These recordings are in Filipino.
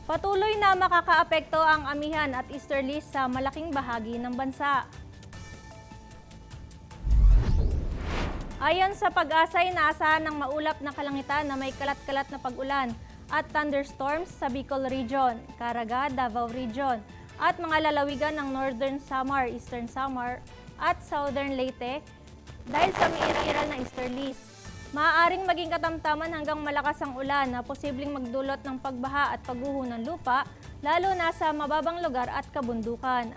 Patuloy na makakaapekto ang amihan at easterlies sa malaking bahagi ng bansa. Ayon sa Pag-asa, inaasahan ng maulap na kalangitan na may kalat-kalat na pag-ulan at thunderstorms sa Bicol Region, Caraga, Davao Region at mga lalawigan ng Northern Samar, Eastern Samar at Southern Leyte dahil sa umiiral na easterlies. Maaaring maging katamtaman hanggang malakas ang ulan na posibleng magdulot ng pagbaha at pagguho ng lupa, lalo na sa mababang lugar at kabundukan.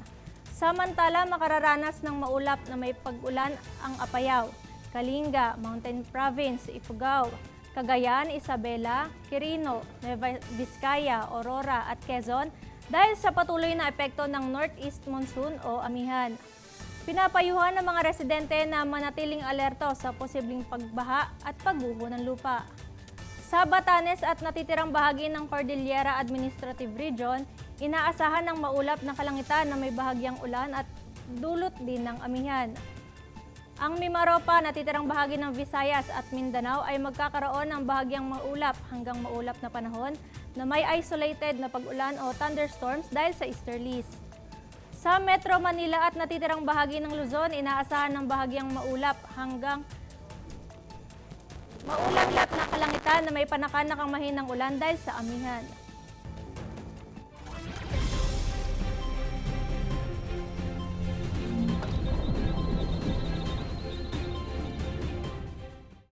Samantala, makararanas ng maulap na may pag-ulan ang Apayao, Kalinga, Mountain Province, Ifugao, Cagayan, Isabela, Quirino, Nueva Vizcaya, Aurora at Quezon dahil sa patuloy na epekto ng Northeast Monsoon o amihan. Pinapayuhan ng mga residente na manatiling alerto sa posibleng pagbaha at pagguho ng lupa. Sa Batanes at natitirang bahagi ng Cordillera Administrative Region, inaasahan ng maulap na kalangitan na may bahagyang ulan at dulot din ng amihan. Ang Mimaropa, natitirang bahagi ng Visayas at Mindanao ay magkakaroon ng bahagyang maulap hanggang maulap na panahon na may isolated na pag-ulan o thunderstorms dahil sa easterlies. Sa Metro Manila at natitirang bahagi ng Luzon, inaasahan ng bahagyang maulap hanggang maulap na kalangitan na may panakanakang mahinang ulan dahil sa amihan.